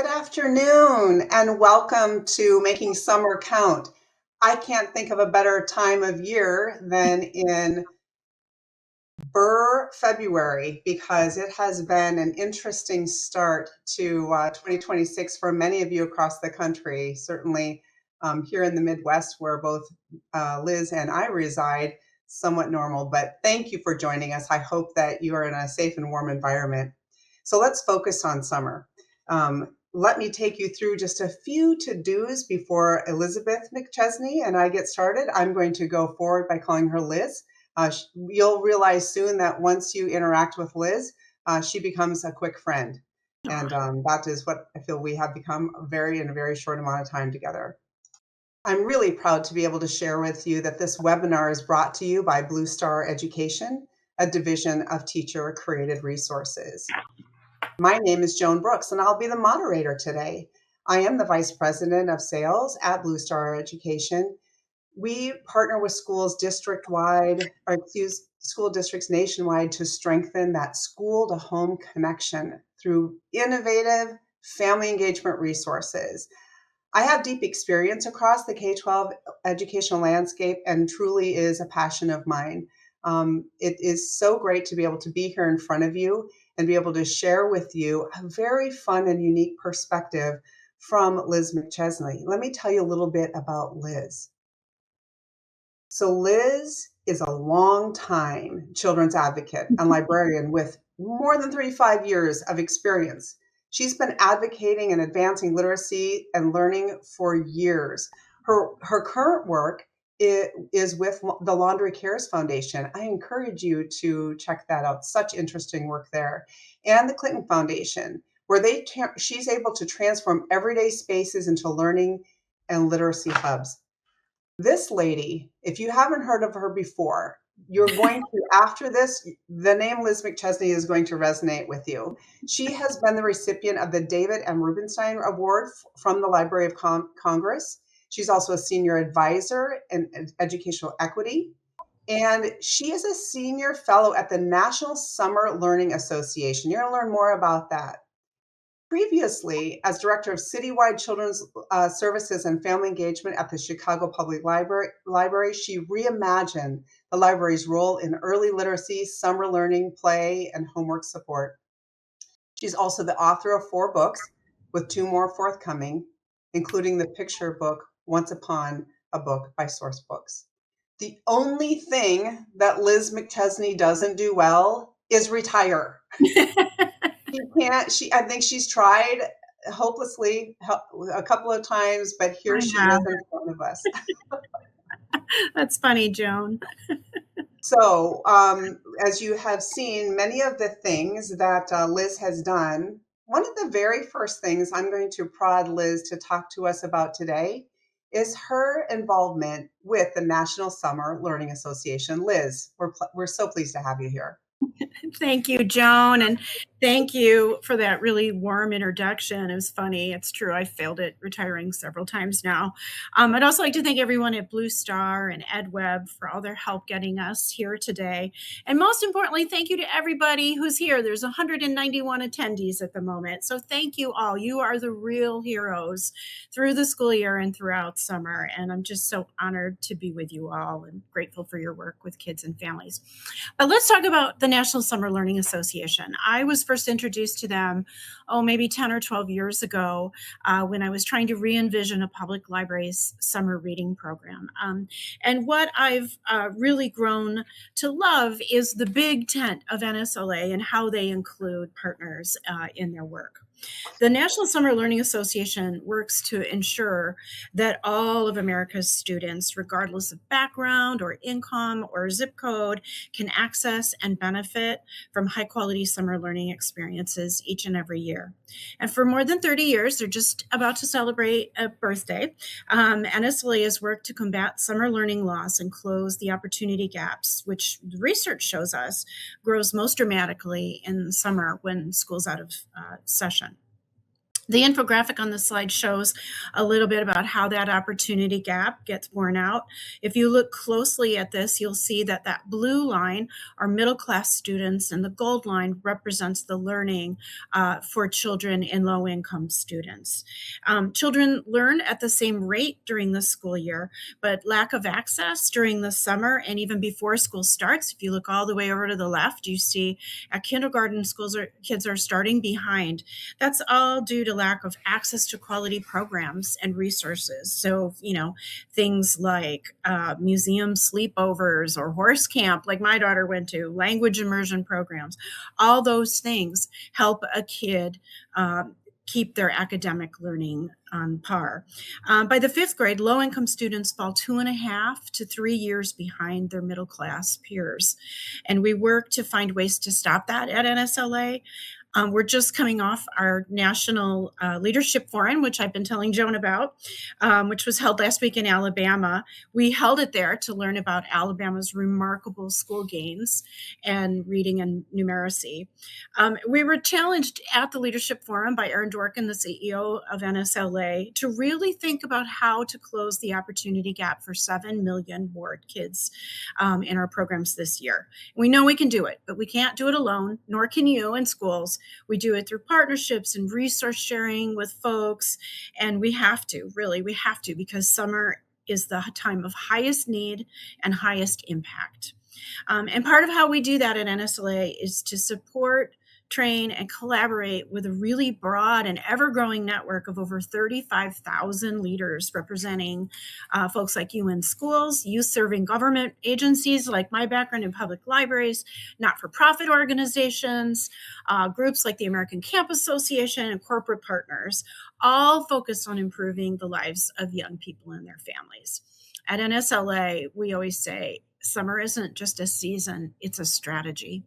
Good afternoon and welcome to Making Summer Count. I can't think of a better time of year than in February because it has been an interesting start to 2026 for many of you across the country. Certainly here in the Midwest where both Liz and I reside, somewhat normal, but thank you for joining us. I hope that you are in a safe and warm environment. So let's focus on summer. Let me take you through just a few to-dos before Elizabeth McChesney and I get started. I'm going to go forward by calling her Liz. You'll realize soon that once you interact with Liz, she becomes a quick friend. And that is what I feel we have become in a very short amount of time together. I'm really proud to be able to share with you that this webinar is brought to you by Blue Star Education, a division of Teacher-Created Resources. My name is Joan Brooks, and I'll be the moderator today. I am the Vice President of Sales at Blue Star Education. We partner with schools school districts nationwide to strengthen that school-to-home connection through innovative family engagement resources. I have deep experience across the K-12 educational landscape and truly is a passion of mine. It is so great to be able to be here in front of you and be able to share with you a very fun and unique perspective from Liz McChesney. Let me tell you a little bit about Liz. So Liz is a long-time children's advocate and librarian with more than 35 years of experience. She's been advocating and advancing literacy and learning for years. Her current work is with the Laundry Cares Foundation. I encourage you to check that out. Such interesting work there. And the Clinton Foundation, where she's able to transform everyday spaces into learning and literacy hubs. This lady, if you haven't heard of her before, you're going to, after this, the name Liz McChesney is going to resonate with you. She has been the recipient of the David M. Rubenstein Award from the Library of Congress. She's also a senior advisor in educational equity. And she is a senior fellow at the National Summer Learning Association. You're going to learn more about that. Previously, as director of citywide children's services and family engagement at the Chicago Public Library, she reimagined the library's role in early literacy, summer learning, play, and homework support. She's also the author of 4 books, with 2 more forthcoming, including the picture book, Once Upon a Book by Source Books. The only thing that Liz McChesney doesn't do well is retire. I think she's tried hopelessly a couple of times, but here she is in front of us. That's funny, Joan. So, as you have seen, many of the things that Liz has done, one of the very first things I'm going to prod Liz to talk to us about today is her involvement with the National Summer Learning Association. Liz, we're so pleased to have you here. Thank you, Joan, and thank you for that really warm introduction. It was funny. It's true. I failed at retiring several times now. I'd also like to thank everyone at Blue Star and edWeb for all their help getting us here today. And most importantly, thank you to everybody who's here. There's 191 attendees at the moment. So thank you all. You are the real heroes through the school year and throughout summer. And I'm just so honored to be with you all and grateful for your work with kids and families. But let's talk about the National Summer Learning Association. I was first introduced to them, maybe 10 or 12 years ago when I was trying to re-envision a public library's summer reading program. And what I've really grown to love is the big tent of NSLA and how they include partners in their work. The National Summer Learning Association works to ensure that all of America's students, regardless of background or income or zip code, can access and benefit from high-quality summer learning experiences each and every year. And for more than 30 years, they're just about to celebrate a birthday. NSLA has worked to combat summer learning loss and close the opportunity gaps, which research shows us grows most dramatically in summer when school's out of session. The infographic on the slide shows a little bit about how that opportunity gap gets borne out. If you look closely at this, you'll see that that blue line are middle class students, and the gold line represents the learning for children and low income students. Children learn at the same rate during the school year, but lack of access during the summer and even before school starts. If you look all the way over to the left, you see at kindergarten kids are starting behind. That's all due to lack of access to quality programs and resources. So, things like museum sleepovers or horse camp, like my daughter went to, language immersion programs, all those things help a kid keep their academic learning on par. By the fifth grade, low-income students fall 2.5 to 3 years behind their middle-class peers. And we work to find ways to stop that at NSLA. We're just coming off our National Leadership Forum, which I've been telling Joan about, which was held last week in Alabama. We held it there to learn about Alabama's remarkable school gains and reading and numeracy. We were challenged at the Leadership Forum by Erin Dworkin, the CEO of NSLA, to really think about how to close the opportunity gap for 7 million bored kids in our programs this year. We know we can do it, but we can't do it alone, nor can you in schools. We do it through partnerships and resource sharing with folks. And we have to, because summer is the time of highest need and highest impact. And part of how we do that at NSLA is to support, train, and collaborate with a really broad and ever-growing network of over 35,000 leaders representing folks like you in schools, youth-serving government agencies like my background in public libraries, not-for-profit organizations, groups like the American Camp Association, and corporate partners, all focused on improving the lives of young people and their families. At NSLA, we always say, summer isn't just a season, it's a strategy.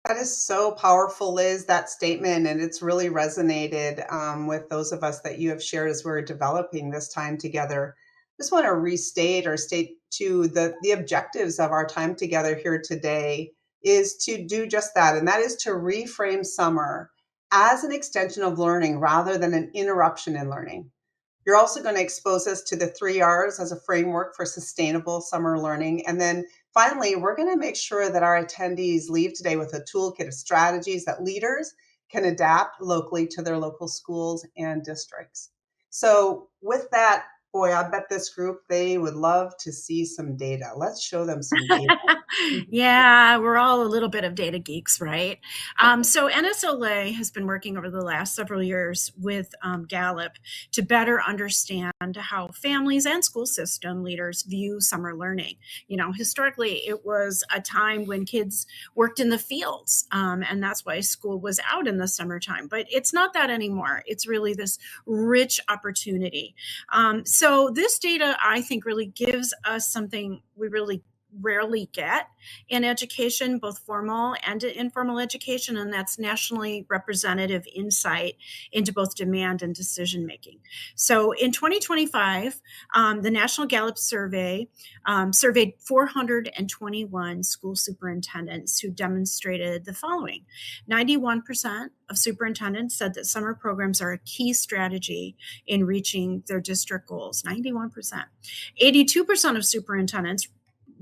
That is so powerful, Liz, that statement, and it's really resonated with those of us that you have shared as we're developing this time together. Just want to restate or state too the objectives of our time together here today is to do just that, and that is to reframe summer as an extension of learning rather than an interruption in learning. You're also going to expose us to the 3 R's as a framework for sustainable summer learning. And then finally, we're going to make sure that our attendees leave today with a toolkit of strategies that leaders can adapt locally to their local schools and districts. So with that, boy, I bet this group, they would love to see some data. Let's show them some data. Yeah, we're all a little bit of data geeks, right? So NSLA has been working over the last several years with Gallup to better understand how families and school system leaders view summer learning. Historically, it was a time when kids worked in the fields, and that's why school was out in the summertime. But it's not that anymore. It's really this rich opportunity. So this data, I think, really gives us something we really rarely get in education, both formal and informal education, and that's nationally representative insight into both demand and decision making. So in 2025, the National Gallup Survey surveyed 421 school superintendents who demonstrated the following. 91% of superintendents said that summer programs are a key strategy in reaching their district goals. 91%. 82% of superintendents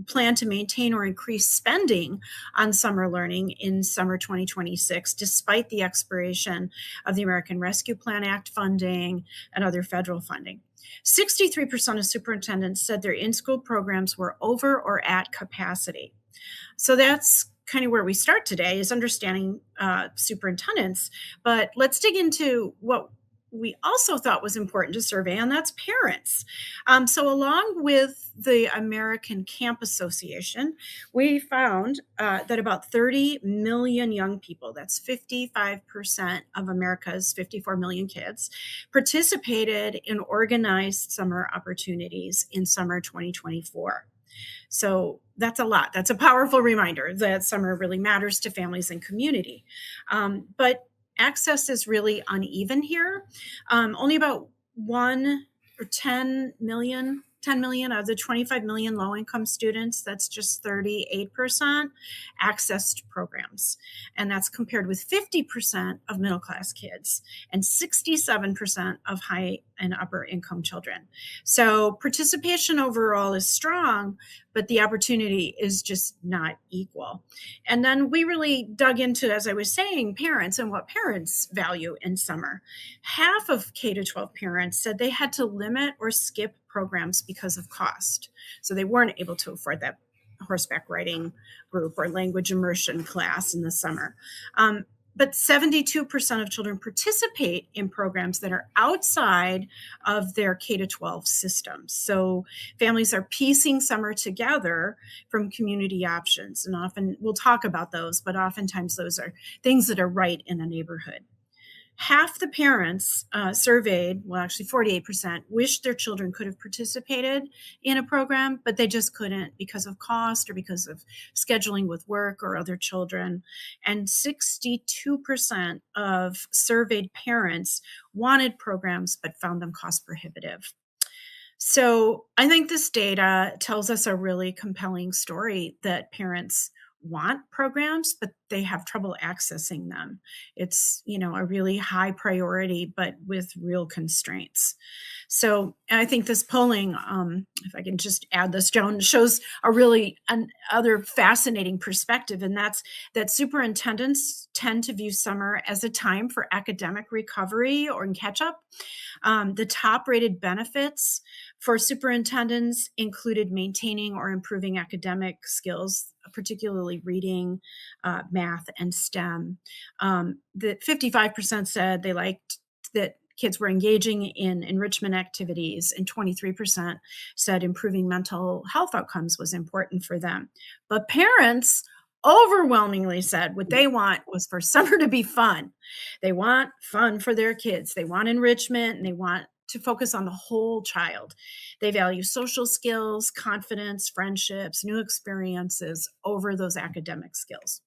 plan to maintain or increase spending on summer learning in summer 2026, despite the expiration of the American Rescue Plan Act funding and other federal funding. 63% of superintendents said their in-school programs were over or at capacity. So that's kind of where we start today, is understanding superintendents. But let's dig into what we also thought was important to survey, and that's parents. So along with the American Camp Association, we found that about 30 million young people, that's 55% of America's 54 million kids, participated in organized summer opportunities in summer 2024. So that's a lot. That's a powerful reminder that summer really matters to families and community. But access is really uneven here. Only about 1 or 10 million 10 million of the 25 million low-income students, that's just 38% access to programs. And that's compared with 50% of middle-class kids and 67% of high and upper income children. So participation overall is strong, but the opportunity is just not equal. And then we really dug into, as I was saying, parents and what parents value in summer. Half of K-12 parents said they had to limit or skip programs because of cost. So they weren't able to afford that horseback riding group or language immersion class in the summer. But 72% of children participate in programs that are outside of their K-12 systems. So families are piecing summer together from community options. And often we'll talk about those, but oftentimes those are things that are right in a neighborhood. Half the parents surveyed, well, actually 48%, wished their children could have participated in a program, but they just couldn't because of cost or because of scheduling with work or other children. And 62% of surveyed parents wanted programs but found them cost prohibitive. So I think this data tells us a really compelling story that parents want programs, but they have trouble accessing them. It's, a really high priority, but with real constraints. So I think this polling, if I can just add this, Joan, shows a really other fascinating perspective, and that's that superintendents tend to view summer as a time for academic recovery or in catch up. The top rated benefits for superintendents included maintaining or improving academic skills, particularly reading, math, and STEM. The 55% said they liked that kids were engaging in enrichment activities, and 23% said improving mental health outcomes was important for them. But parents overwhelmingly said what they want was for summer to be fun. They want fun for their kids. They want enrichment, and they want to focus on the whole child. They value social skills, confidence, friendships, new experiences over those academic skills.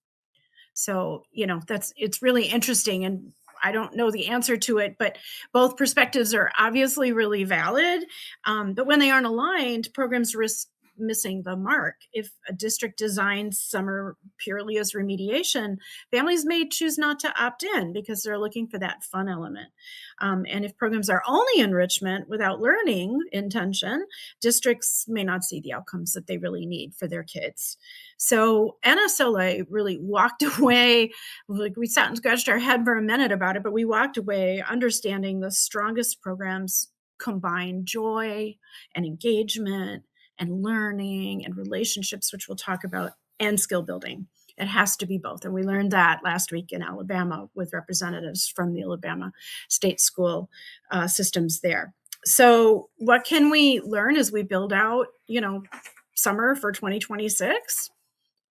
So, it's really interesting, and I don't know the answer to it, but both perspectives are obviously really valid. But when they aren't aligned, programs risk missing the mark. If a district designs summer purely as remediation, families may choose not to opt in because they're looking for that fun element. And if programs are only enrichment without learning intention, districts may not see the outcomes that they really need for their kids. So NSLA really walked away, like we sat and scratched our head for a minute about it, but we walked away understanding the strongest programs combine joy and engagement and learning and relationships, which we'll talk about, and skill building. It has to be both. And we learned that last week in Alabama with representatives from the Alabama state school systems there. So what can we learn as we build out, summer for 2026?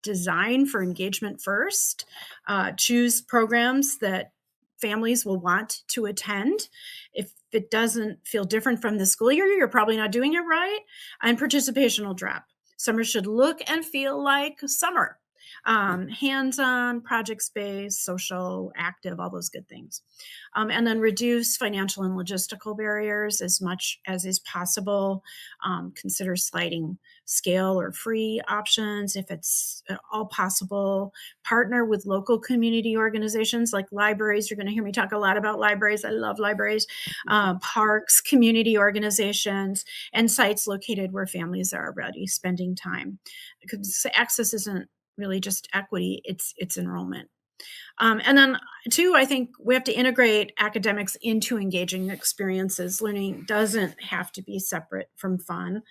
Design for engagement first. Choose programs that families will want to attend. If it doesn't feel different from the school year, you're probably not doing it right. And participation will drop. Summer should look and feel like summer. Hands-on, project-based, social, active, all those good things. And then reduce financial and logistical barriers as much as is possible. Consider sliding scale or free options if it's all possible. Partner with local community organizations like libraries. You're going to hear me talk a lot about libraries. I love libraries. Parks, community organizations, and sites located where families are already spending time. Because access isn't really just equity, it's enrollment. And then two, I think we have to integrate academics into engaging experiences. Learning doesn't have to be separate from fun.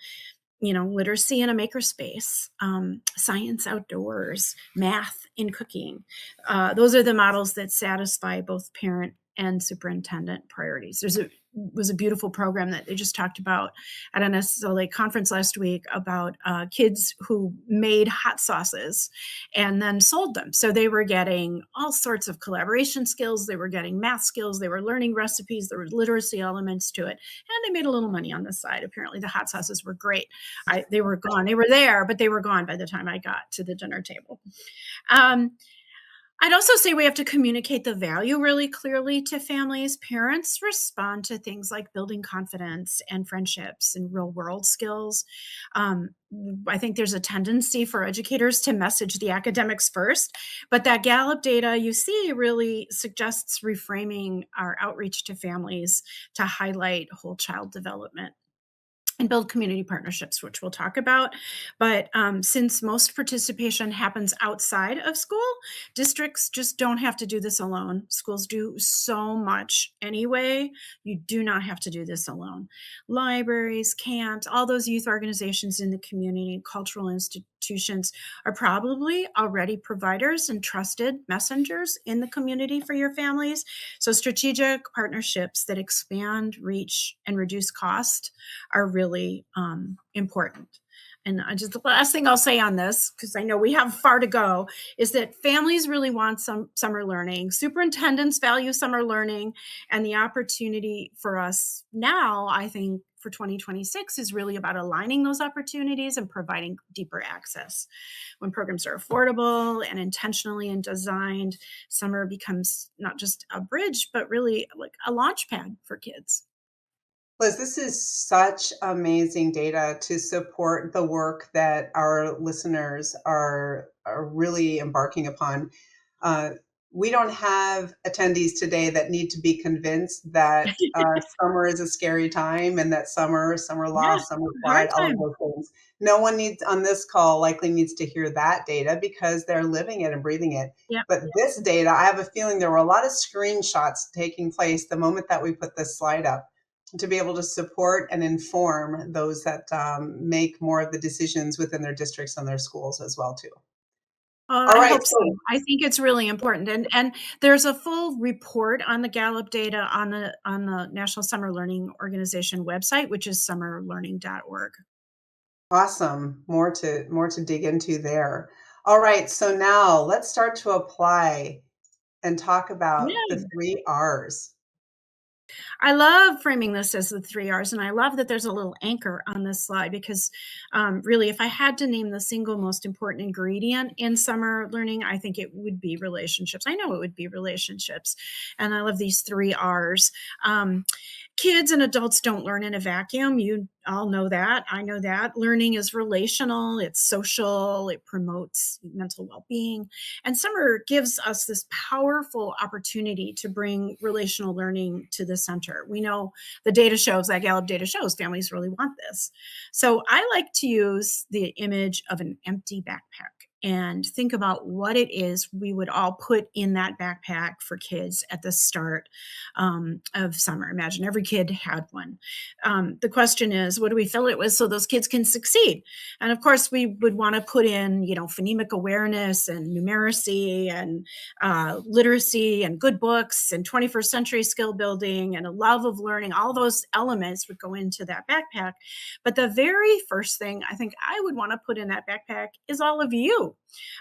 Literacy in a makerspace, science outdoors, math in cooking. Those are the models that satisfy both parent and superintendent priorities. There was a beautiful program that they just talked about at an SLA conference last week about kids who made hot sauces and then sold them. So they were getting all sorts of collaboration skills. They were getting math skills. They were learning recipes. There were literacy elements to it. And they made a little money on the side. Apparently the hot sauces were great. They were gone. They were there, but they were gone by the time I got to the dinner table. I'd also say we have to communicate the value really clearly to families. Parents respond to things like building confidence and friendships and real world skills. Um, I think there's a tendency for educators to message the academics first, but that Gallup data you see really suggests reframing our outreach to families to highlight whole child development and build community partnerships, which we'll talk about. But since most participation happens outside of school, districts just don't have to do this alone. Schools do so much anyway. You do not have to do this alone. Libraries, camps, all those youth organizations in the community, cultural institutions are probably already providers and trusted messengers in the community for your families. So strategic partnerships that expand reach and reduce cost are really important. And just the last thing I'll say on this, because I know we have far to go, is that families really want some summer learning. Superintendents value summer learning, and the opportunity for us now, I think, for 2026 is really about aligning those opportunities and providing deeper access. When programs are affordable and intentionally designed, summer becomes not just a bridge, but really like a launch pad for kids. Liz, this is such amazing data to support the work that our listeners are really embarking upon. Uh, we don't have attendees today that need to be convinced that summer is a scary time and that summer Yeah, loss, summer hard pride, all of time. those things. No one needs on this call likely needs to hear that data because they're living it and breathing it. Yeah. But this data, I have a feeling there were a lot of screenshots taking place the moment that we put this slide up to be able to support and inform those that make more of the decisions within their districts and their schools as well too. All I right, hope so. so I think it's really important, and there's a full report on the Gallup data on the National Summer Learning Organization website, which is summerlearning.org. awesome. More to dig into there. All right, so now let's start to apply and talk about the Yeah. 3 R's. I love framing this as the 3 R's, and I love that there's a little anchor on this slide because really, if I had to name the single most important ingredient in summer learning, I think it would be relationships. I know it would be relationships. And I love these 3 R's. Kids and adults don't learn in a vacuum. You all know that. I know that. Learning is relational, it's social, it promotes mental well being. And summer gives us this powerful opportunity to bring relational learning to the center. We know the data shows, that Gallup data shows, families really want this. So I like to use the image of an empty backpack and think about what it is we would all put in that backpack for kids at the start of summer. Imagine every kid had one. The question is, what do we fill it with so those kids can succeed? And of course, we would want to put in, phonemic awareness and numeracy and literacy and good books and 21st century skill building and a love of learning. All those elements would go into that backpack. But the very first thing I think I would want to put in that backpack is all of you.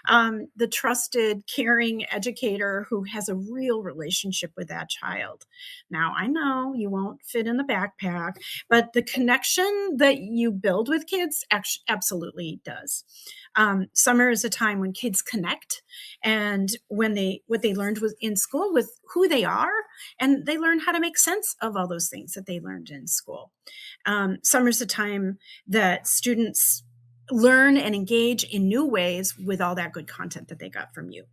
The trusted, caring educator who has a real relationship with that child. Now, I know you won't fit in the backpack, but the connection that you build with kids absolutely does. Summer is a time when kids connect, and when what they learned in school with who they are, and they learn how to make sense of all those things that they learned in school. Summer is a time that students learn and engage in new ways with all that good content that they got from you.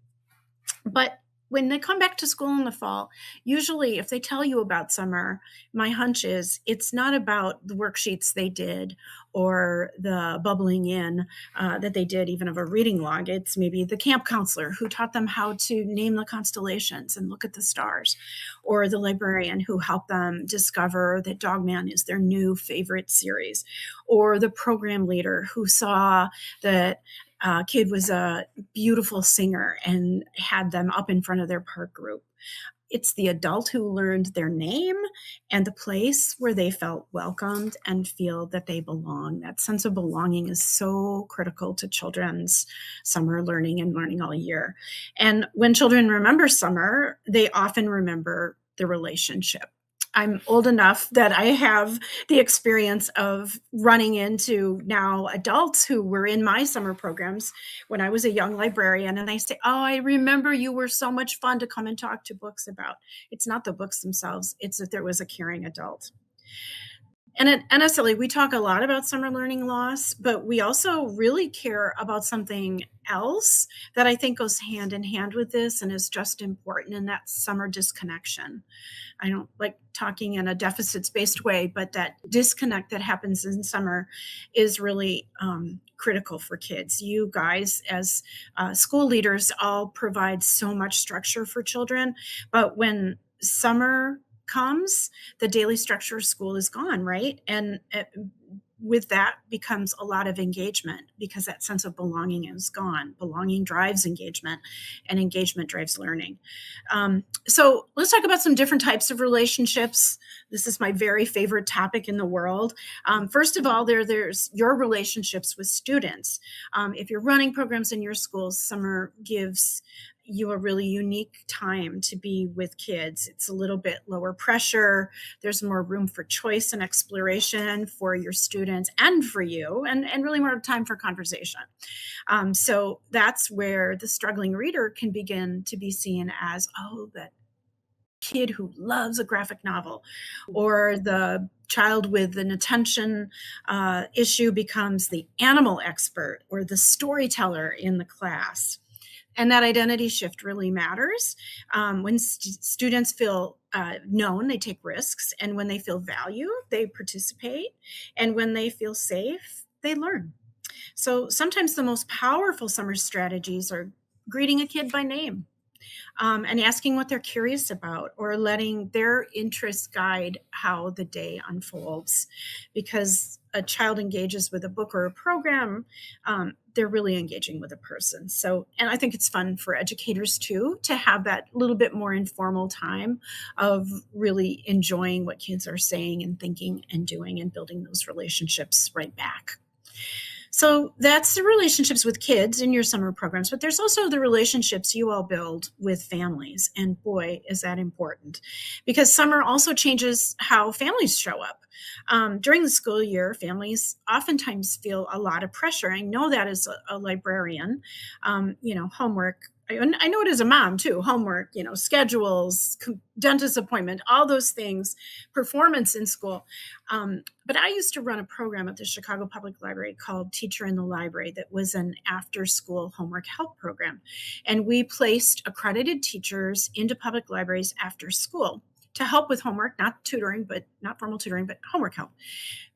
But when they come back to school in the fall, usually if they tell you about summer, my hunch is it's not about the worksheets they did or the bubbling in that they did, even of a reading log. It's maybe the camp counselor who taught them how to name the constellations and look at the stars, or the librarian who helped them discover that Dogman is their new favorite series, or the program leader who saw that kid was a beautiful singer and had them up in front of their park group. It's the adult who learned their name and the place where they felt welcomed and feel that they belong. That sense of belonging is so critical to children's summer learning and learning all year. And when children remember summer, they often remember the relationship. I'm old enough that I have the experience of running into now adults who were in my summer programs when I was a young librarian. And they say, oh, I remember you were so much fun to come and talk to books about. It's not the books themselves, it's that there was a caring adult. And at NSLE, we talk a lot about summer learning loss, but we also really care about something else that I think goes hand in hand with this and is just important, and that's summer disconnection. I don't like talking in a deficits-based way, but that disconnect that happens in summer is really critical for kids. You guys, as school leaders, all provide so much structure for children, but when summer comes, the daily structure of school is gone, right? And with that becomes a lot of engagement because that sense of belonging is gone. Belonging drives engagement, and engagement drives learning. So let's talk about some different types of relationships. This is my very favorite topic in the world. First of all, there's your relationships with students. If you're running programs in your schools, summer gives you a really unique time to be with kids. It's a little bit lower pressure. There's more room for choice and exploration for your students and for you, and really more time for conversation. So that's where the struggling reader can begin to be seen as, oh, that kid who loves a graphic novel, or the child with an attention issue becomes the animal expert or the storyteller in the class. And that identity shift really matters. When students feel known, they take risks. And when they feel valued, they participate. And when they feel safe, they learn. So sometimes the most powerful summer strategies are greeting a kid by name, and asking what they're curious about, or letting their interests guide how the day unfolds. Because a child engages with a book or a program, they're really engaging with a person. So, and I think it's fun for educators too, to have that little bit more informal time of really enjoying what kids are saying and thinking and doing, and building those relationships right back. So that's the relationships with kids in your summer programs, but there's also the relationships you all build with families. And boy, is that important, because summer also changes how families show up. During the school year, families oftentimes feel a lot of pressure. I know that as a librarian, homework. I know it as a mom too, homework, schedules, dentist appointment, all those things, performance in school. But I used to run a program at the Chicago Public Library called Teacher in the Library that was an after-school homework help program. And we placed accredited teachers into public libraries after school to help with homework, not formal tutoring, but homework help.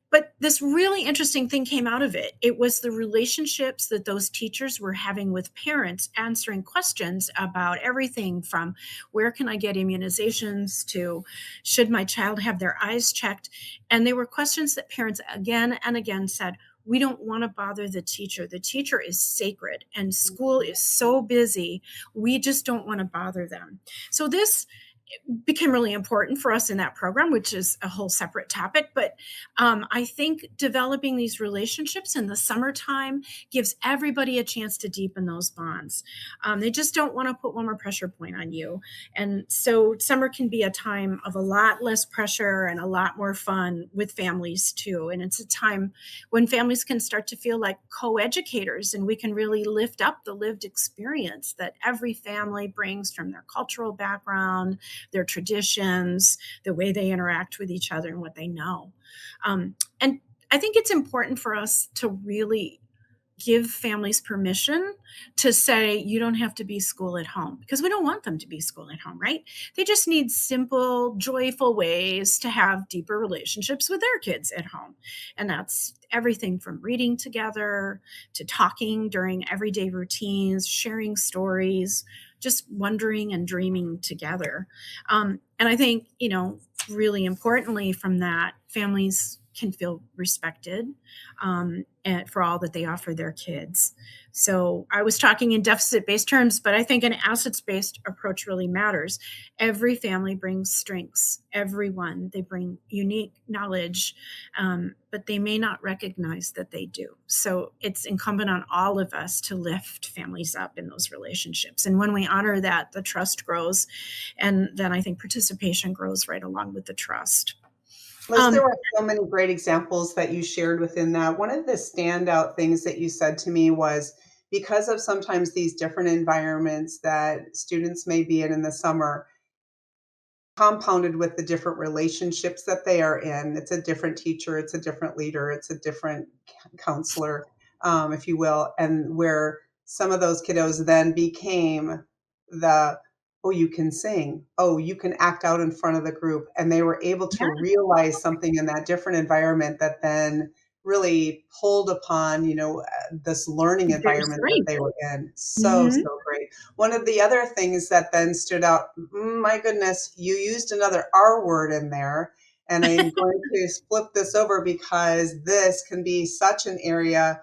But this really interesting thing came out of it. It was the relationships that those teachers were having with parents, answering questions about everything from where can I get immunizations to should my child have their eyes checked? And they were questions that parents again and again said, we don't want to bother the teacher. The teacher is sacred and school is so busy. We just don't want to bother them. So this became really important for us in that program, which is a whole separate topic. But I think developing these relationships in the summertime gives everybody a chance to deepen those bonds. They just don't want to put one more pressure point on you. And so summer can be a time of a lot less pressure and a lot more fun with families too. And it's a time when families can start to feel like co-educators, and we can really lift up the lived experience that every family brings from their cultural background, their traditions, the way they interact with each other, and what they know. And I think it's important for us to really give families permission to say, you don't have to be school at home, because we don't want them to be school at home, right? They just need simple, joyful ways to have deeper relationships with their kids at home. And that's everything from reading together to talking during everyday routines, sharing stories, just wondering and dreaming together. And I think, really importantly from that, families can feel respected and for all that they offer their kids. So I was talking in deficit-based terms, but I think an assets-based approach really matters. Every family brings strengths, everyone. They bring unique knowledge, but they may not recognize that they do. So it's incumbent on all of us to lift families up in those relationships. And when we honor that, the trust grows. And then I think participation grows right along with the trust. Liz, there were so many great examples that you shared within that. One of the standout things that you said to me was because of sometimes these different environments that students may be in the summer, compounded with the different relationships that they are in. It's a different teacher, it's a different leader, it's a different counselor, if you will, and where some of those kiddos then became the, oh, you can sing, oh, you can act out in front of the group. And they were able to realize something in that different environment that then really pulled upon, this learning environment that they were in. So, so great. One of the other things that then stood out, my goodness, you used another R word in there. And I'm going to flip this over because this can be such an area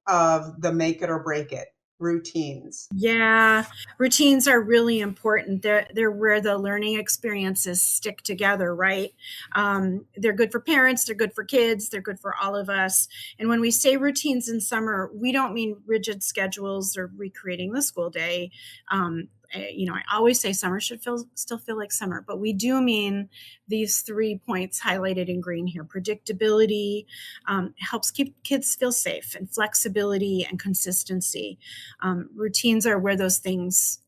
of the make it or break it. Routines. Yeah, routines are really important. They're where the learning experiences stick together, right? They're good for parents, they're good for kids, they're good for all of us. And when we say routines in summer, we don't mean rigid schedules or recreating the school day. I always say summer should still feel like summer, but we do mean these 3 points highlighted in green here. Predictability helps keep kids feel safe, and flexibility and consistency. Routines are where those things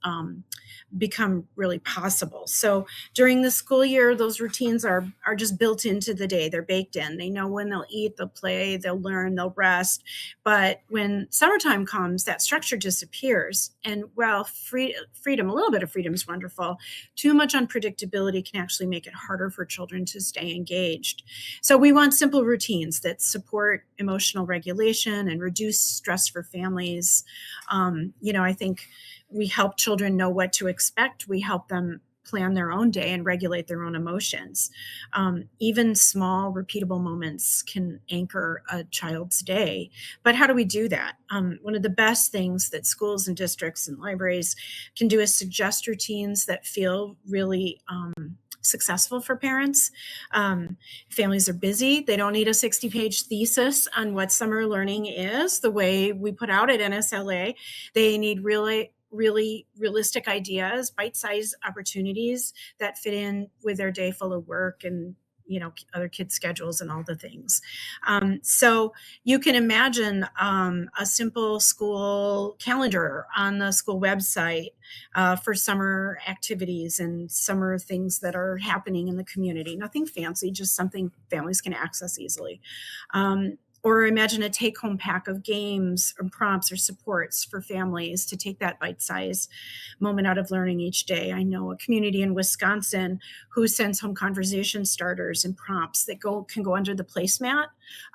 become really possible. So during the school year, those routines are just built into the day. They're baked in. They know when they'll eat, they'll play, they'll learn, they'll rest. But when summertime comes, that structure disappears. And while freedom, a little bit of freedom is wonderful, too much unpredictability can actually make it harder for children to stay engaged. So we want simple routines that support emotional regulation and reduce stress for families. I think we help children know what to expect. We help them plan their own day and regulate their own emotions. Even small, repeatable moments can anchor a child's day. But how do we do that? One of the best things that schools and districts and libraries can do is suggest routines that feel really successful for parents. Families are busy. They don't need a 60-page thesis on what summer learning is, the way we put out at NSLA. They need really realistic ideas, bite-sized opportunities that fit in with their day full of work and other kids' schedules and all the things. So you can imagine a simple school calendar on the school website for summer activities and summer things that are happening in the community. Nothing fancy, just something families can access easily. Or imagine a take-home pack of games or prompts or supports for families to take that bite-sized moment out of learning each day. I know a community in Wisconsin who sends home conversation starters and prompts that can go under the placemat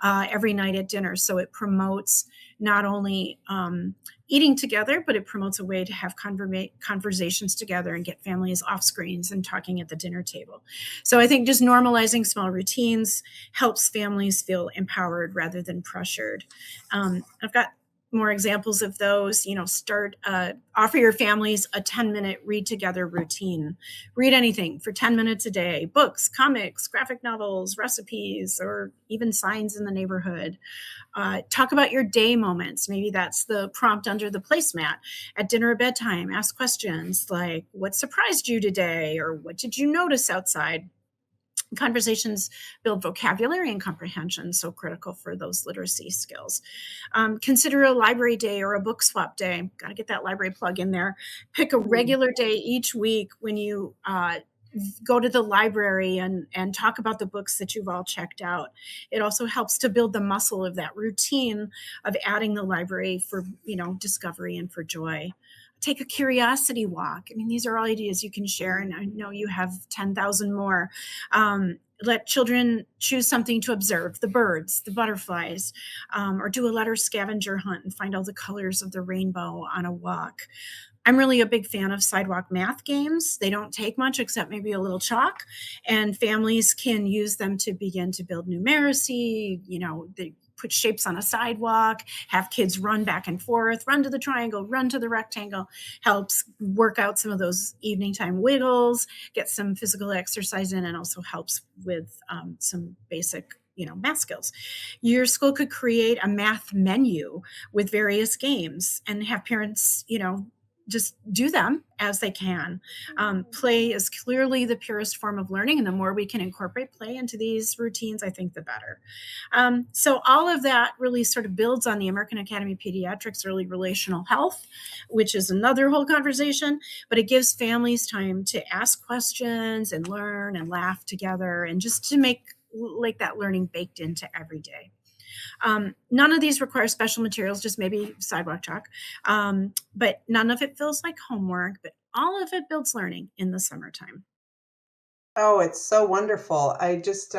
every night at dinner. So it promotes not only eating together, but it promotes a way to have conversations together and get families off screens and talking at the dinner table. So I think just normalizing small routines helps families feel empowered rather than pressured. I've got more examples of those. Offer your families a 10-minute read together routine. Read anything for 10 minutes a day: books, comics, graphic novels, recipes, or even signs in the neighborhood. Talk about your day moments. Maybe that's the prompt under the placemat. At dinner or bedtime, ask questions like, what surprised you today? Or what did you notice outside? Conversations build vocabulary and comprehension, so critical for those literacy skills. Consider a library day or a book swap day. Got to get that library plug in there. Pick a regular day each week when you go to the library and talk about the books that you've all checked out. It also helps to build the muscle of that routine of adding the library for, discovery and for joy. Take a curiosity walk. I mean, these are all ideas you can share, and I know you have 10,000 more. Let children choose something to observe: the birds, the butterflies, or do a letter scavenger hunt and find all the colors of the rainbow on a walk. I'm really a big fan of sidewalk math games. They don't take much except maybe a little chalk, and families can use them to begin to build numeracy. They put shapes on a sidewalk, have kids run back and forth, run to the triangle, run to the rectangle, helps work out some of those evening time wiggles, get some physical exercise in, and also helps with some basic math skills. Your school could create a math menu with various games and have parents, just do them as they can. Play is clearly the purest form of learning, and the more we can incorporate play into these routines, I think the better. So all of that really sort of builds on the American Academy of Pediatrics Early Relational Health, which is another whole conversation, but it gives families time to ask questions and learn and laugh together, and just to make like that learning baked into every day. None of these require special materials, just maybe sidewalk chalk. But none of it feels like homework, but all of it builds learning in the summertime. Oh, it's so wonderful. I just,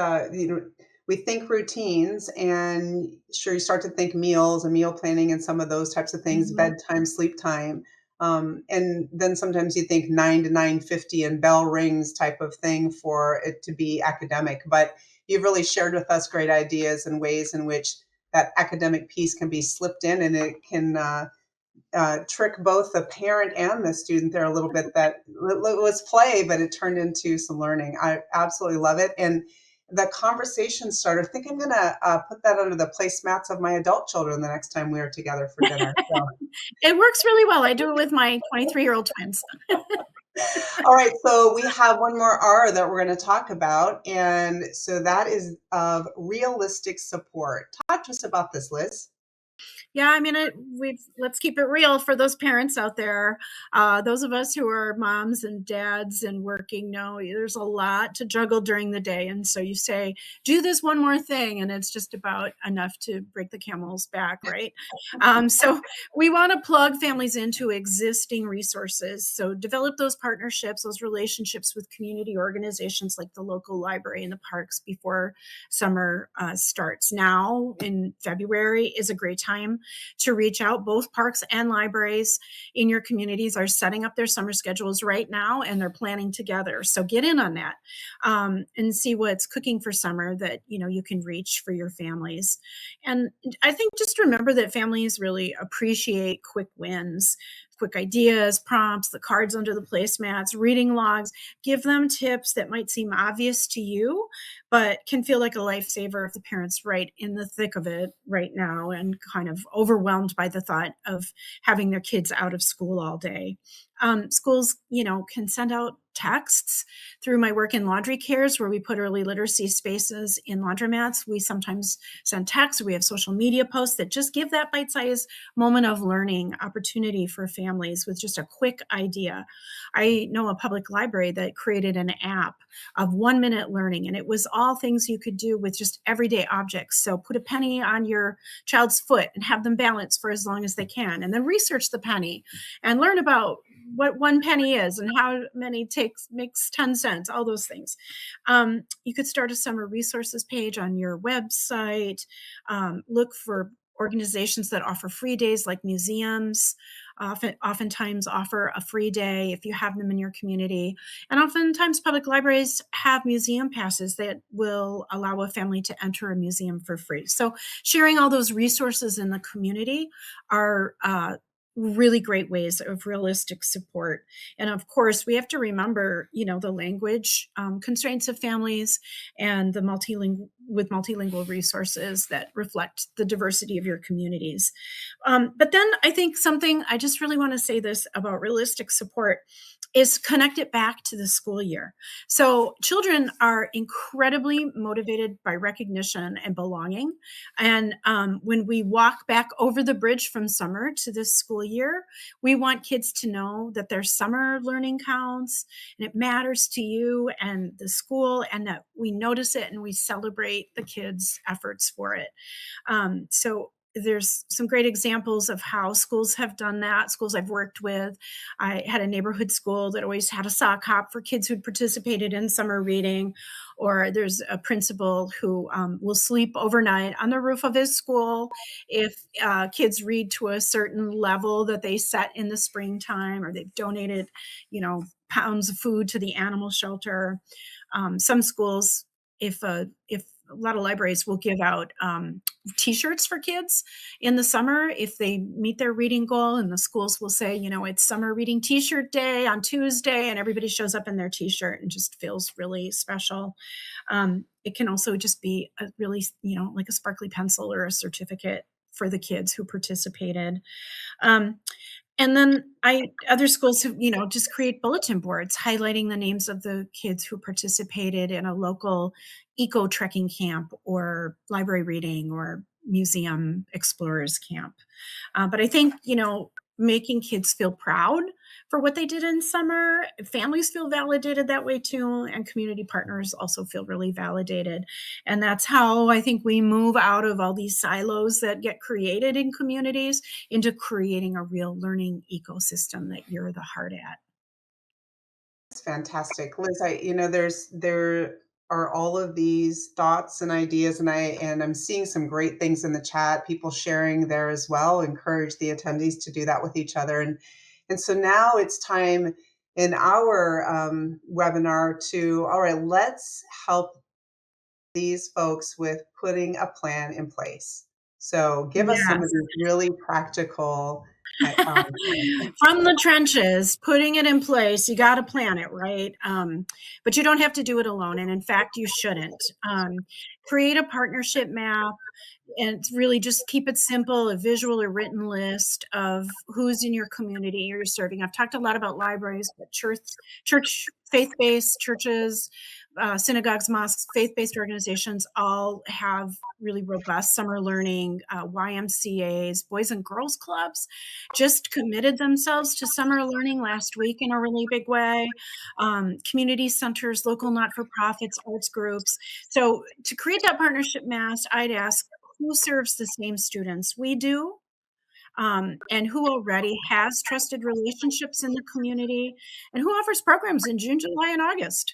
we think routines, and sure, you start to think meals and meal planning and some of those types of things, Mhm. bedtime, sleep time. And then sometimes you think 9 to 9:50 and bell rings type of thing for it to be academic. But you've really shared with us great ideas and ways in which that academic piece can be slipped in, and it can trick both the parent and the student there a little bit. That was play, but it turned into some learning. I absolutely love it. And the conversation starter, I think I'm going to put that under the placemats of my adult children the next time we are together for dinner. So. It works really well. I do it with my 23-year-old twins. All right, so we have one more R that we're going to talk about, and so that is of realistic support. Talk to us about this, Liz. Yeah, I mean, let's keep it real for those parents out there. Those of us who are moms and dads and working know there's a lot to juggle during the day. And so you say, do this one more thing, and it's just about enough to break the camel's back, right? So we want to plug families into existing resources. So develop those partnerships, those relationships with community organizations like the local library and the parks before summer starts. Now in February is a great time to reach out. Both parks and libraries in your communities are setting up their summer schedules right now, and they're planning together. So get in on that and see what's cooking for summer that you can reach for your families. And I think just remember that families really appreciate quick wins, quick ideas, prompts, the cards under the placemats, reading logs. Give them tips that might seem obvious to you, but can feel like a lifesaver if the parent's right in the thick of it right now and kind of overwhelmed by the thought of having their kids out of school all day. Schools, can send out texts through my work in laundry cares, where we put early literacy spaces in laundromats. We sometimes send texts. We have social media posts that just give that bite-sized moment of learning opportunity for families with just a quick idea. I know a public library that created an app of 1-minute learning, and it was all things you could do with just everyday objects. So put a penny on your child's foot and have them balance for as long as they can, and then research the penny and learn about what 1 penny is and how many makes 10 cents, all those things. You could start a summer resources page on your website. Look for organizations that offer free days, like museums oftentimes offer a free day if you have them in your community. And oftentimes public libraries have museum passes that will allow a family to enter a museum for free. So sharing all those resources in the community are really great ways of realistic support. And of course, we have to remember, the language constraints of families and the multilingual resources that reflect the diversity of your communities. But then I think I just really want to say this about realistic support is connect it back to the school year. So children are incredibly motivated by recognition and belonging. And when we walk back over the bridge from summer to this school year, we want kids to know that their summer learning counts and it matters to you and the school, and that we notice it and we celebrate the kids' efforts for it. So there's some great examples of how schools have done that. Schools I've worked with. I had a neighborhood school that always had a sock hop for kids who'd participated in summer reading, or there's a principal who will sleep overnight on the roof of his school if kids read to a certain level that they set in the springtime, or they've donated, pounds of food to the animal shelter. Some schools, if a lot of libraries will give out T-shirts for kids in the summer if they meet their reading goal, and the schools will say, it's Summer Reading T-shirt Day on Tuesday, and everybody shows up in their T-shirt and just feels really special. It can also just be a really, like a sparkly pencil or a certificate for the kids who participated. And then other schools who, just create bulletin boards highlighting the names of the kids who participated in a local eco trekking camp or library reading or museum explorers camp. But I think, making kids feel proud for what they did in summer, families feel validated that way too, and community partners also feel really validated. And that's how I think we move out of all these silos that get created in communities into creating a real learning ecosystem that you're the heart at. That's fantastic. Liz, there are all of these thoughts and ideas, and I'm seeing some great things in the chat, people sharing there as well. Encourage the attendees to do that with each other. And so now it's time in our webinar all right, let's help these folks with putting a plan in place. So give us some of these really practical from the trenches, putting it in place. You got to plan it, right? But you don't have to do it alone. And in fact, you shouldn't. Create a partnership map and really just keep it simple, a visual or written list of who's in your community you're serving. I've talked a lot about libraries, but church faith-based churches, synagogues, mosques, faith-based organizations all have really robust summer learning. YMCAs, Boys and Girls Clubs just committed themselves to summer learning last week in a really big way. Community centers, local not-for-profits, arts groups. So to create that partnership mass, I'd ask, who serves the same students we do? And who already has trusted relationships in the community, and who offers programs in June, July, and August.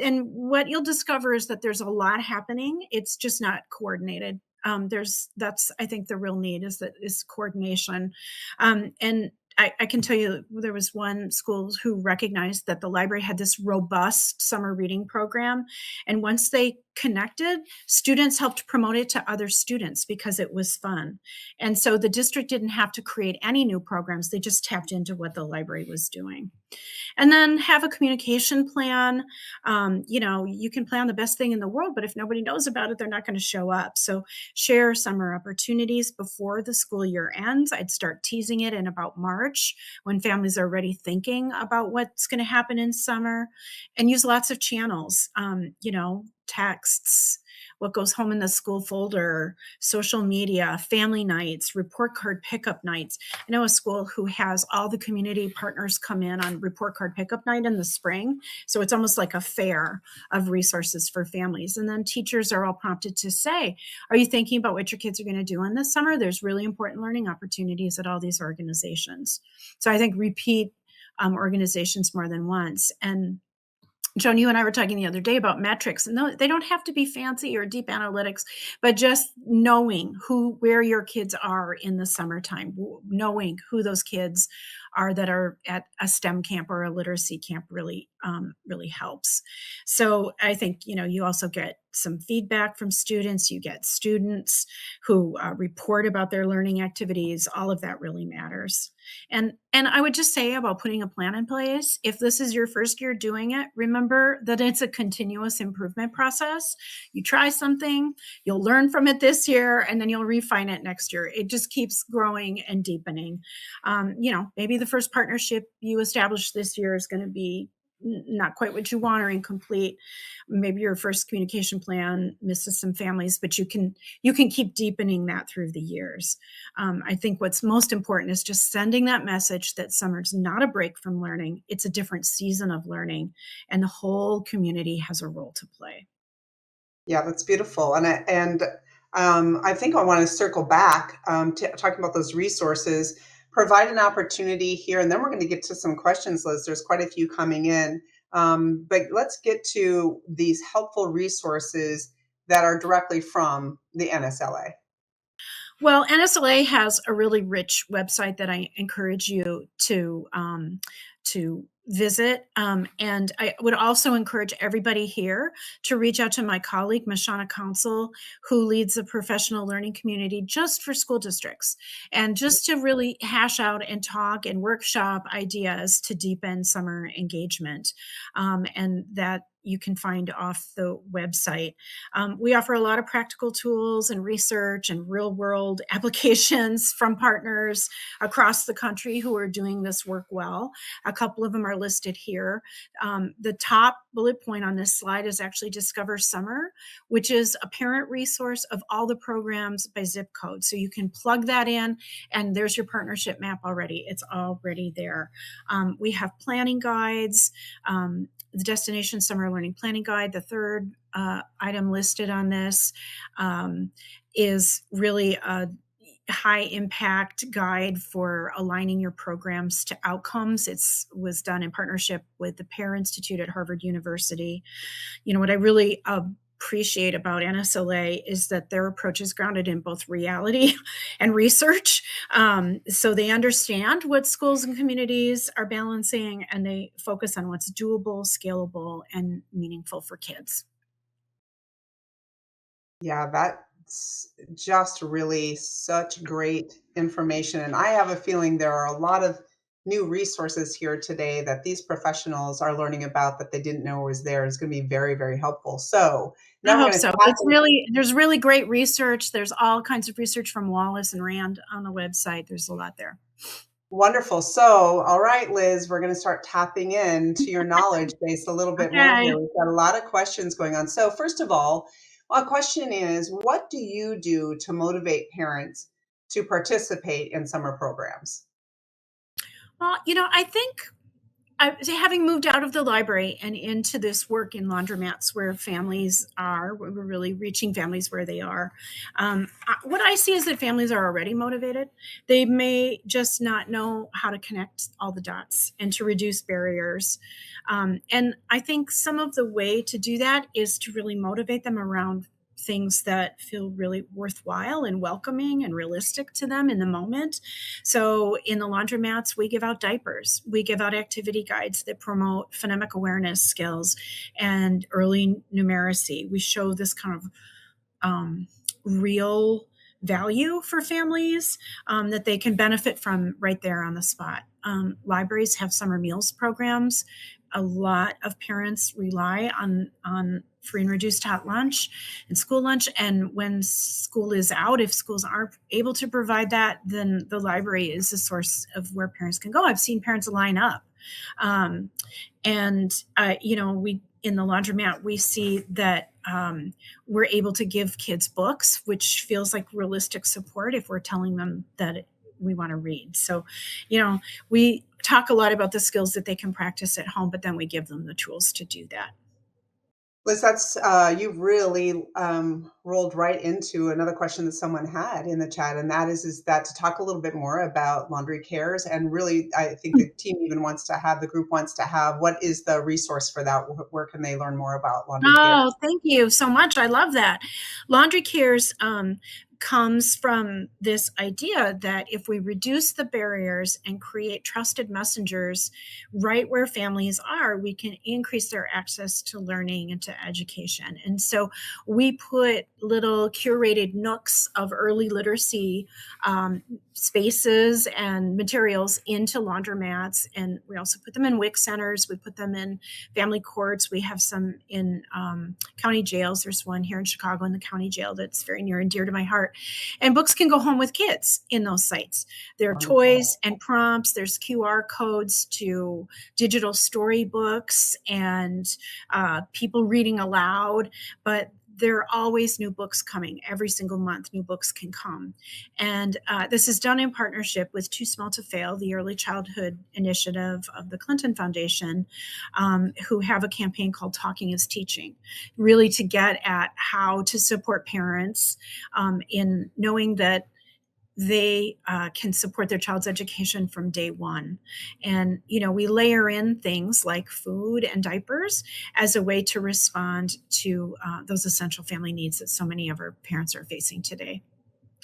And what you'll discover is that there's a lot happening. It's just not coordinated. That's I think the real need is coordination. And I can tell you there was one school who recognized that the library had this robust summer reading program. And once they connected, students helped promote it to other students because it was fun. And so the district didn't have to create any new programs. They just tapped into what the library was doing. And then have a communication plan. You can plan the best thing in the world, but if nobody knows about it, they're not going to show up. So share summer opportunities before the school year ends. I'd start teasing it in about March when families are already thinking about what's going to happen in summer, and use lots of channels, texts, what goes home in the school folder, social media, family nights, report card pickup nights. I know a school who has all the community partners come in on report card pickup night in the spring. So it's almost like a fair of resources for families. And then teachers are all prompted to say, are you thinking about what your kids are going to do in this summer? There's really important learning opportunities at all these organizations. So I think repeat organizations more than once. And Joan, you and I were talking the other day about metrics, and they don't have to be fancy or deep analytics, but just knowing where your kids are in the summertime, knowing who those kids are that are at a STEM camp or a literacy camp really helps. So I think, you also get some feedback from students. You get students who report about their learning activities. All of that really matters. And I would just say about putting a plan in place, if this is your first year doing it, remember that it's a continuous improvement process. You try something, you'll learn from it this year, and then you'll refine it next year. It just keeps growing and deepening. Maybe the first partnership you establish this year is going to be not quite what you want or incomplete. Maybe your first communication plan misses some families, but you can keep deepening that through the years. I think what's most important is just sending that message that summer's not a break from learning. It's a different season of learning, and the whole community has a role to play. Yeah, that's beautiful. And I think I want to circle back to talking about those resources, provide an opportunity here, and then we're going to get to some questions, Liz. There's quite a few coming in. But let's get to these helpful resources that are directly from the NSLA. Well, NSLA has a really rich website that I encourage you to visit. And I would also encourage everybody here to reach out to my colleague, Mashana Council, who leads the professional learning community just for school districts, and just to really hash out and talk and workshop ideas to deepen summer engagement. And that you can find off the website. We offer a lot of practical tools and research and real world applications from partners across the country who are doing this work well. A couple of them are listed here. The top bullet point on this slide is actually Discover Summer, which is a parent resource of all the programs by zip code. So you can plug that in and there's your partnership map already. It's already there. We have planning guides, the Destination Summer Learning Planning Guide, the third item listed on this, is really a high impact guide for aligning your programs to outcomes. It was done in partnership with the Pear Institute at Harvard University. You know, what I really appreciate about NSLA is that their approach is grounded in both reality and research. So they understand what schools and communities are balancing, and they focus on what's doable, scalable, and meaningful for kids. Yeah, that's just really such great information. And I have a feeling there are a lot of new resources here today that these professionals are learning about that they didn't know was there. It's going to be very, very helpful. So I now we're hope going to so. There's really great research. There's all kinds of research from Wallace and Rand on the website. There's a lot there. Wonderful. So, all right, Liz, we're going to start tapping into your knowledge base a little bit more here. We've got a lot of questions going on. So, first of all, a question is, what do you do to motivate parents to participate in summer programs? Well, you know, I think having moved out of the library and into this work in laundromats where families are, we're really reaching families where they are. What I see is that families are already motivated. They may just not know how to connect all the dots and to reduce barriers. And I think some of the way to do that is to really motivate them around things that feel really worthwhile and welcoming and realistic to them in the moment. So in the laundromats, we give out diapers. We give out activity guides that promote phonemic awareness skills and early numeracy. We show this kind of real value for families that they can benefit from right there on the spot. Libraries have summer meals programs. A lot of parents rely on free and reduced hot lunch and school lunch. And when school is out, if schools aren't able to provide that, then the library is a source of where parents can go. I've seen parents line up. You know, we in the laundromat, we see that we're able to give kids books, which feels like realistic support if we're telling them that we want to read. So, you know, we talk a lot about the skills that they can practice at home, but then we give them the tools to do that. Liz, that's you've really rolled right into another question that someone had in the chat, and that is that to talk a little bit more about laundry cares, and really, I think the team even wants to have, the group wants to have, what is the resource for that? Where can they learn more about laundry cares? Oh, thank you so much. I love that. Laundry cares comes from this idea that if we reduce the barriers and create trusted messengers right where families are, we can increase their access to learning and to education. And so we put little curated nooks of early literacy spaces and materials into laundromats. And we also put them in WIC centers. We put them in family courts. We have some in county jails. There's one here in Chicago in the county jail that's very near and dear to my heart. And books can go home with kids in those sites. There are toys and prompts. There's QR codes to digital storybooks and people reading aloud. But there are always new books coming. Every single month, new books can come. And this is done in partnership with Too Small to Fail, the early childhood initiative of the Clinton Foundation, who have a campaign called Talking is Teaching, really to get at how to support parents in knowing that they can support their child's education from day one. And, we layer in things like food and diapers as a way to respond to those essential family needs that so many of our parents are facing today.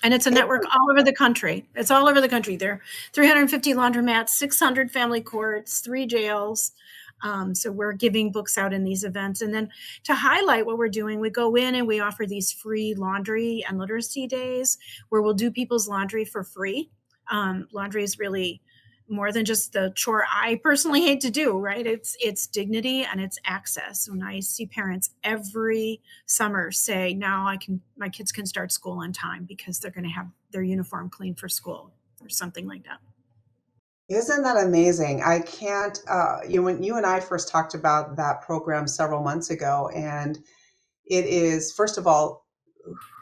And it's a network all over the country. It's all over the country. There are 350 laundromats, 600 family courts, 3 jails. So we're giving books out in these events. And then to highlight what we're doing, we go in and we offer these free laundry and literacy days where we'll do people's laundry for free. Laundry is really more than just the chore I personally hate to do, right? It's dignity and it's access. When I see parents every summer say, now my kids can start school on time because they're going to have their uniform clean for school or something like that. Isn't that amazing? I can't, when you and I first talked about that program several months ago, and it is, first of all,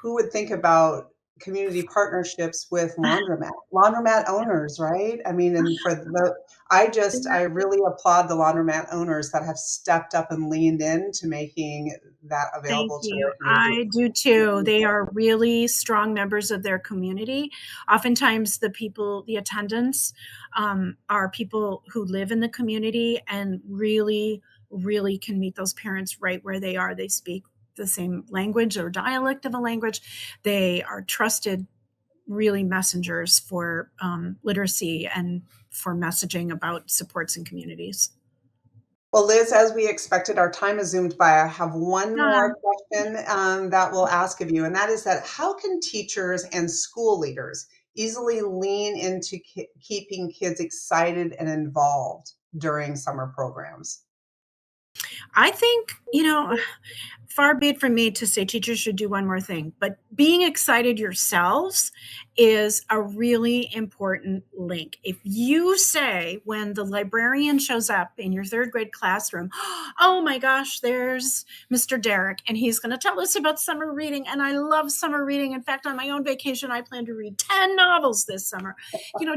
who would think about community partnerships with laundromat owners, right? I mean, and I really applaud the laundromat owners that have stepped up and leaned into making that Thank available to you. their community. I do too. They are really strong members of their community. Oftentimes, the attendants, are people who live in the community and really, really can meet those parents right where they are. They speak the same language or dialect of a language. They are trusted, really, messengers for literacy and for messaging about supports in communities. Well, Liz, as we expected, our time has zoomed by. I have one more question that we'll ask of you, and that is that how can teachers and school leaders easily lean into keeping kids excited and involved during summer programs? I think, far be it from me to say teachers should do one more thing, but being excited yourselves is a really important link. If you say when the librarian shows up in your 3rd grade classroom, oh my gosh, there's Mr. Derek, and he's going to tell us about summer reading, and I love summer reading. In fact, on my own vacation, I plan to read 10 novels this summer.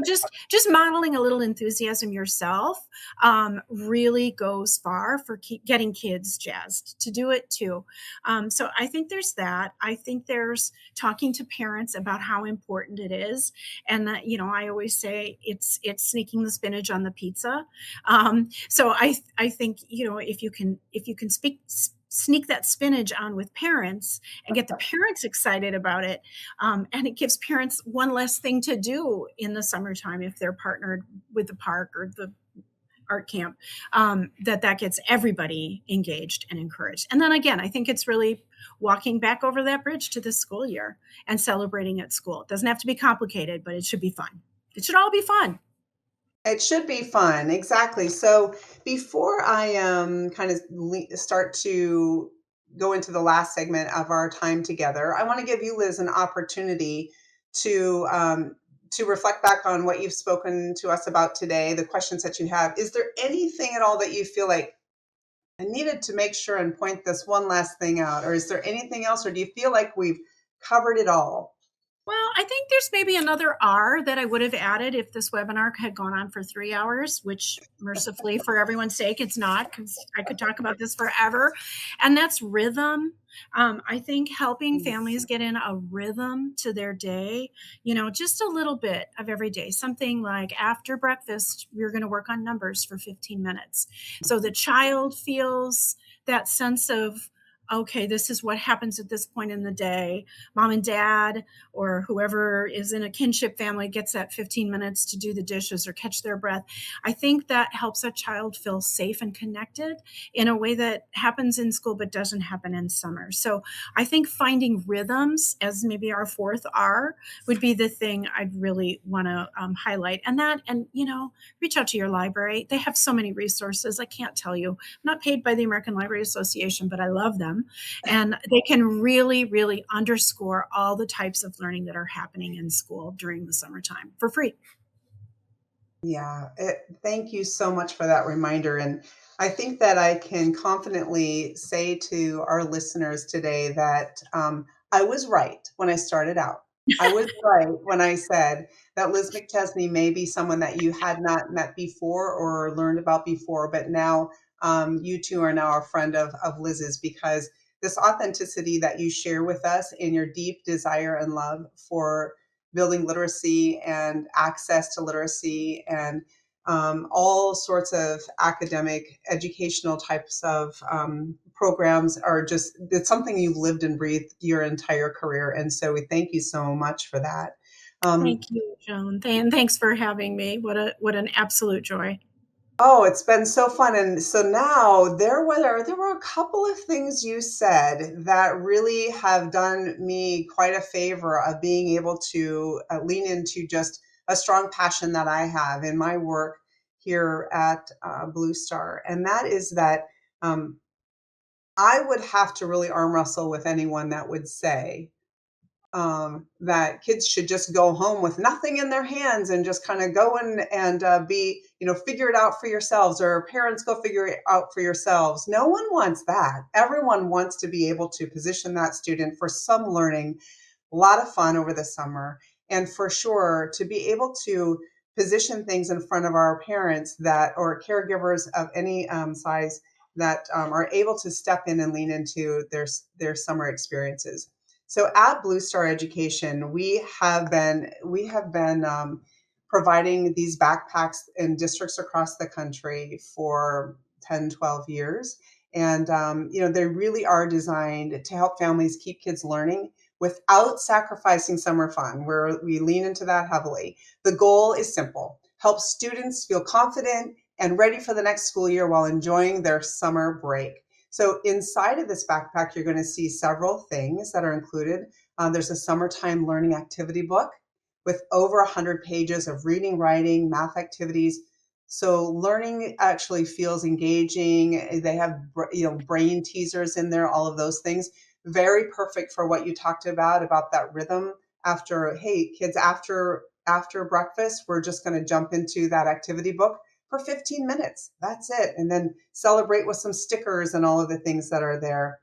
Just modeling a little enthusiasm yourself really goes far for getting kids jazzed to do it too. So I think there's that. I think there's talking to parents about how important it is. And that, I always say it's sneaking the spinach on the pizza. So I think, if you can sneak that spinach on with parents and get the parents excited about it. And it gives parents one less thing to do in the summertime if they're partnered with the park or the art camp, that gets everybody engaged and encouraged. And then again, I think it's really walking back over that bridge to the school year and celebrating at school. It doesn't have to be complicated, but it should be fun. It should all be fun. It should be fun, exactly. So before I kind of start to go into the last segment of our time together, I want to give you, Liz, an opportunity to reflect back on what you've spoken to us about today, the questions that you have. Is there anything at all that you feel like I needed to make sure and point this one last thing out? Or is there anything else, or do you feel like we've covered it all? Well, I think there's maybe another R that I would have added if this webinar had gone on for 3 hours, which mercifully for everyone's sake, it's not, because I could talk about this forever. And that's rhythm. I think helping families get in a rhythm to their day, just a little bit of every day, something like after breakfast, we're going to work on numbers for 15 minutes. So the child feels that sense of, okay, this is what happens at this point in the day. Mom and dad or whoever is in a kinship family gets that 15 minutes to do the dishes or catch their breath. I think that helps a child feel safe and connected in a way that happens in school but doesn't happen in summer. So I think finding rhythms as maybe our 4th R would be the thing I'd really want to highlight. And reach out to your library. They have so many resources. I can't tell you. I'm not paid by the American Library Association, but I love them. And they can really, really underscore all the types of learning that are happening in school during the summertime for free. Yeah, thank you so much for that reminder. And I think that I can confidently say to our listeners today that I was right when I started out. I was right when I said that Liz McChesney may be someone that you had not met before or learned about before, but now you two are now a friend of Liz's, because this authenticity that you share with us and your deep desire and love for building literacy and access to literacy, and all sorts of academic, educational types of programs are just, it's something you've lived and breathed your entire career. And so we thank you so much for that. Thank you, Joan. And thanks for having me. What an absolute joy. Oh, it's been so fun. And so now there were a couple of things you said that really have done me quite a favor of being able to lean into just a strong passion that I have in my work here at Blue Star. And that is that um, I would have to really arm wrestle with anyone that would say that kids should just go home with nothing in their hands and just kind of go and be, figure it out for yourselves, or parents go figure it out for yourselves. No one wants that. Everyone wants to be able to position that student for some learning, a lot of fun over the summer, and for sure to be able to position things in front of our parents that, or caregivers of any size, that are able to step in and lean into their summer experiences. So at Blue Star Education, we have been providing these backpacks in districts across the country for 10, 12 years. And, they really are designed to help families keep kids learning without sacrificing summer fun, where we lean into that heavily. The goal is simple: help students feel confident and ready for the next school year while enjoying their summer break. So inside of this backpack, you're going to see several things that are included. There's a summertime learning activity book with over 100 pages of reading, writing, math activities. So learning actually feels engaging. They have brain teasers in there, all of those things. Very perfect for what you talked about that rhythm. After, hey kids, after breakfast, we're just going to jump into that activity book for 15 minutes. That's it. And then celebrate with some stickers and all of the things that are there.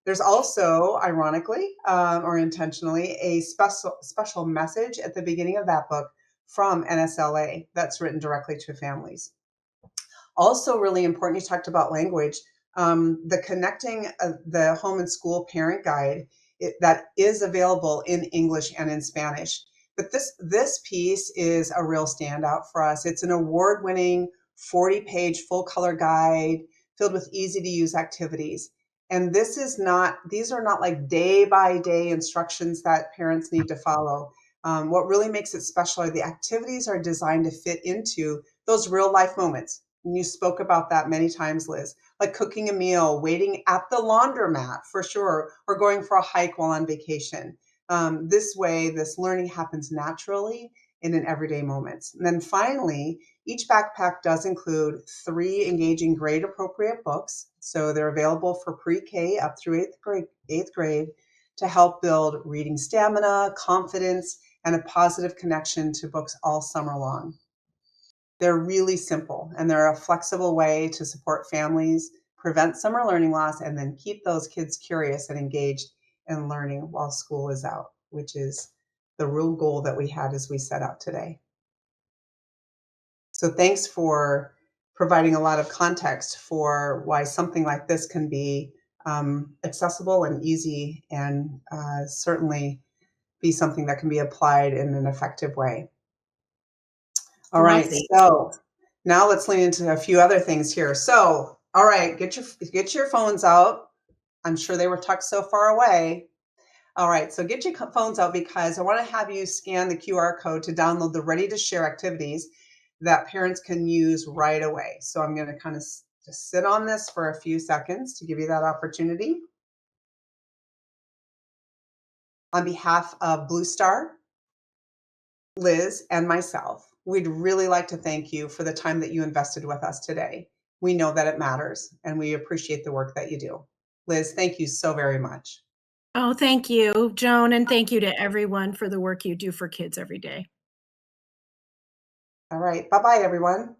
There's also, ironically or intentionally, a special message at the beginning of that book from NSLA that's written directly to families. Also, really important, you talked about language. The Connecting the Home and School Parent Guide that is available in English and in Spanish. But this piece is a real standout for us. It's an award-winning 40-page full-color guide filled with easy-to-use activities. And these are not like day-by-day instructions that parents need to follow. What really makes it special are the activities are designed to fit into those real-life moments. And you spoke about that many times, Liz, like cooking a meal, waiting at the laundromat for sure, or going for a hike while on vacation. This way, this learning happens naturally and in everyday moments. And then finally, each backpack does include 3 engaging grade appropriate books. So they're available for pre-K up through 8th grade to help build reading stamina, confidence, and a positive connection to books all summer long. They're really simple, and they're a flexible way to support families, prevent summer learning loss, and then keep those kids curious and engaged in learning while school is out, which is the real goal that we had as we set out today. So thanks for providing a lot of context for why something like this can be accessible and easy, and certainly be something that can be applied in an effective way. All right, so now let's lean into a few other things here. So, all right, get your phones out. I'm sure they were tucked so far away. All right, so get your phones out, because I want to have you scan the QR code to download the ready to share activities that parents can use right away. So I'm going to kind of just sit on this for a few seconds to give you that opportunity. On behalf of Blue Star, Liz, and myself, we'd really like to thank you for the time that you invested with us today. We know that it matters, and we appreciate the work that you do. Liz, thank you so very much. Oh, thank you, Joan, and thank you to everyone for the work you do for kids every day. All right, bye-bye, everyone.